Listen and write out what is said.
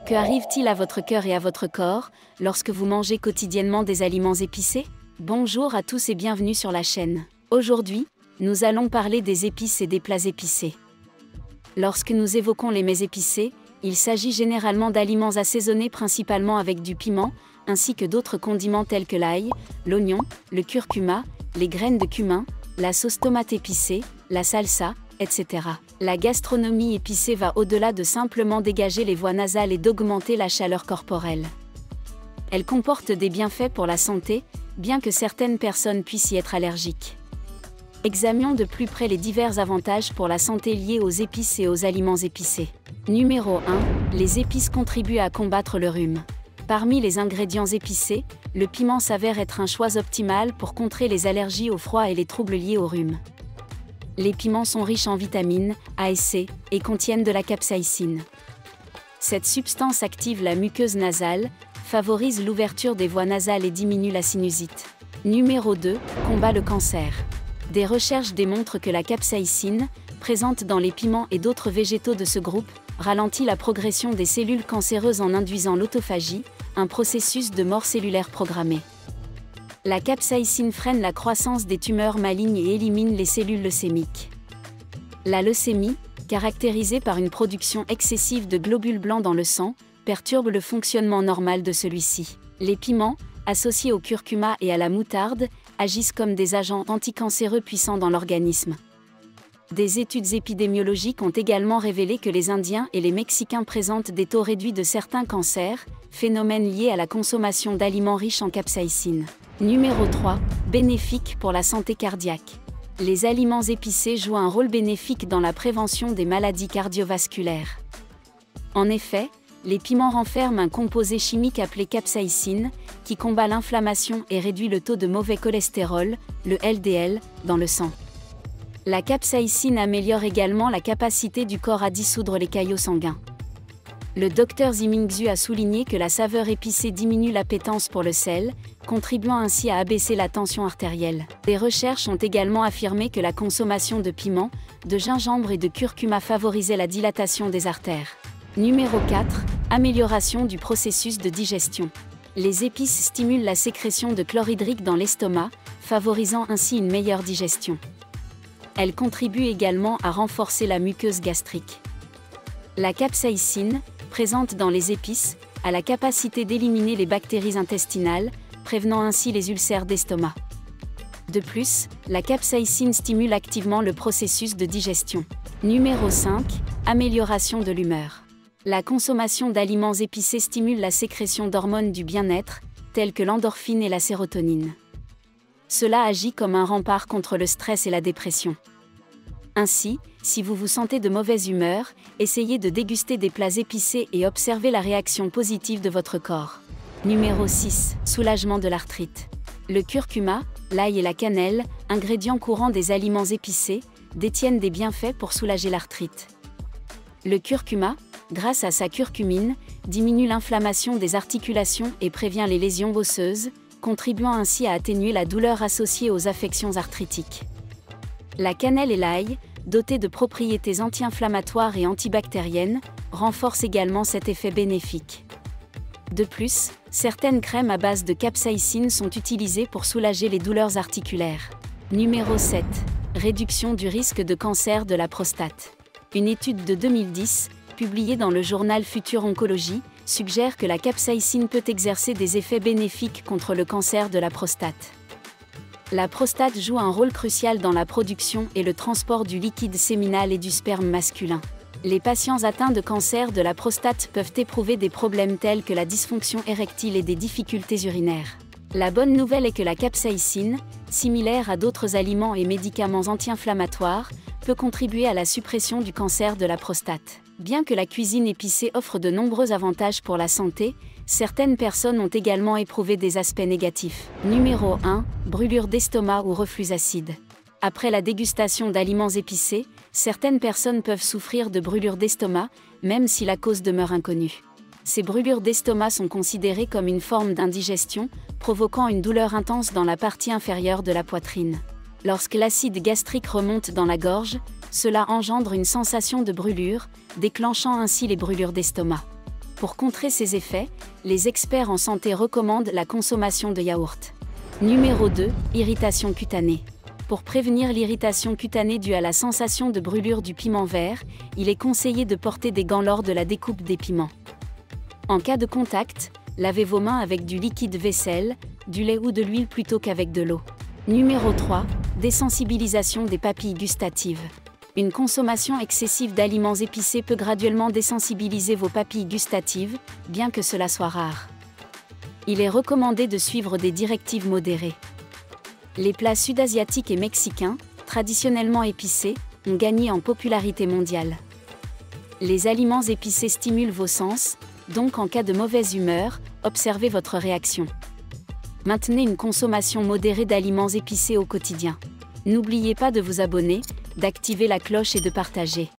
Que arrive-t-il à votre cœur et à votre corps lorsque vous mangez quotidiennement des aliments épicés? Bonjour à tous et bienvenue sur la chaîne. Aujourd'hui, nous allons parler des épices et des plats épicés. Lorsque nous évoquons les mets épicés, il s'agit généralement d'aliments assaisonnés principalement avec du piment, ainsi que d'autres condiments tels que l'ail, l'oignon, le curcuma, les graines de cumin, la sauce tomate épicée, la salsa, etc. La gastronomie épicée va au-delà de simplement dégager les voies nasales et d'augmenter la chaleur corporelle. Elle comporte des bienfaits pour la santé, bien que certaines personnes puissent y être allergiques. Examinons de plus près les divers avantages pour la santé liés aux épices et aux aliments épicés. Numéro 1. Les épices contribuent à combattre le rhume. Parmi les ingrédients épicés, le piment s'avère être un choix optimal pour contrer les allergies au froid et les troubles liés au rhume. Les piments sont riches en vitamines A et C et contiennent de la capsaïcine. Cette substance active la muqueuse nasale, favorise l'ouverture des voies nasales et diminue la sinusite. Numéro 2. Combat le cancer. Des recherches démontrent que la capsaïcine, présente dans les piments et d'autres végétaux de ce groupe, ralentit la progression des cellules cancéreuses en induisant l'autophagie, un processus de mort cellulaire programmée. La capsaïcine freine la croissance des tumeurs malignes et élimine les cellules leucémiques. La leucémie, caractérisée par une production excessive de globules blancs dans le sang, perturbe le fonctionnement normal de celui-ci. Les piments, associés au curcuma et à la moutarde, agissent comme des agents anticancéreux puissants dans l'organisme. Des études épidémiologiques ont également révélé que les Indiens et les Mexicains présentent des taux réduits de certains cancers, phénomène lié à la consommation d'aliments riches en capsaïcine. Numéro 3. Bénéfique pour la santé cardiaque. Les aliments épicés jouent un rôle bénéfique dans la prévention des maladies cardiovasculaires. En effet, les piments renferment un composé chimique appelé capsaïcine, qui combat l'inflammation et réduit le taux de mauvais cholestérol, le LDL, dans le sang. La capsaïcine améliore également la capacité du corps à dissoudre les caillots sanguins. Le Dr Zimingzhu a souligné que la saveur épicée diminue l'appétence pour le sel, contribuant ainsi à abaisser la tension artérielle. Des recherches ont également affirmé que la consommation de piment, de gingembre et de curcuma favorisait la dilatation des artères. Numéro 4. Amélioration du processus de digestion. Les épices stimulent la sécrétion de chlorhydrique dans l'estomac, favorisant ainsi une meilleure digestion. Elles contribuent également à renforcer la muqueuse gastrique. La capsaïcine, présente dans les épices, a la capacité d'éliminer les bactéries intestinales, prévenant ainsi les ulcères d'estomac. De plus, la capsaïcine stimule activement le processus de digestion. Numéro 5. Amélioration de l'humeur. La consommation d'aliments épicés stimule la sécrétion d'hormones du bien-être, telles que l'endorphine et la sérotonine. Cela agit comme un rempart contre le stress et la dépression. Ainsi, si vous vous sentez de mauvaise humeur, essayez de déguster des plats épicés et observez la réaction positive de votre corps. Numéro 6. Soulagement de l'arthrite. Le curcuma, l'ail et la cannelle, ingrédients courants des aliments épicés, détiennent des bienfaits pour soulager l'arthrite. Le curcuma, grâce à sa curcumine, diminue l'inflammation des articulations et prévient les lésions osseuses, contribuant ainsi à atténuer la douleur associée aux affections arthritiques. La cannelle et l'ail, dotés de propriétés anti-inflammatoires et antibactériennes, renforcent également cet effet bénéfique. De plus, certaines crèmes à base de capsaïcine sont utilisées pour soulager les douleurs articulaires. Numéro 7. Réduction du risque de cancer de la prostate. Une étude de 2010, publiée dans le journal Future Oncologie, suggère que la capsaïcine peut exercer des effets bénéfiques contre le cancer de la prostate. La prostate joue un rôle crucial dans la production et le transport du liquide séminal et du sperme masculin. Les patients atteints de cancer de la prostate peuvent éprouver des problèmes tels que la dysfonction érectile et des difficultés urinaires. La bonne nouvelle est que la capsaïcine, similaire à d'autres aliments et médicaments anti-inflammatoires, peut contribuer à la suppression du cancer de la prostate. Bien que la cuisine épicée offre de nombreux avantages pour la santé, certaines personnes ont également éprouvé des aspects négatifs. Numéro 1. Brûlure d'estomac ou reflux acide. Après la dégustation d'aliments épicés, certaines personnes peuvent souffrir de brûlures d'estomac, même si la cause demeure inconnue. Ces brûlures d'estomac sont considérées comme une forme d'indigestion, provoquant une douleur intense dans la partie inférieure de la poitrine. Lorsque l'acide gastrique remonte dans la gorge, cela engendre une sensation de brûlure, déclenchant ainsi les brûlures d'estomac. Pour contrer ces effets, les experts en santé recommandent la consommation de yaourt. Numéro 2, irritation cutanée. Pour prévenir l'irritation cutanée due à la sensation de brûlure du piment vert, il est conseillé de porter des gants lors de la découpe des piments. En cas de contact, lavez vos mains avec du liquide vaisselle, du lait ou de l'huile plutôt qu'avec de l'eau. Numéro 3, désensibilisation des papilles gustatives. Une consommation excessive d'aliments épicés peut graduellement désensibiliser vos papilles gustatives, bien que cela soit rare. Il est recommandé de suivre des directives modérées. Les plats sud-asiatiques et mexicains, traditionnellement épicés, ont gagné en popularité mondiale. Les aliments épicés stimulent vos sens, donc en cas de mauvaise humeur, observez votre réaction. Maintenez une consommation modérée d'aliments épicés au quotidien. N'oubliez pas de vous abonner, d'activer la cloche et de partager.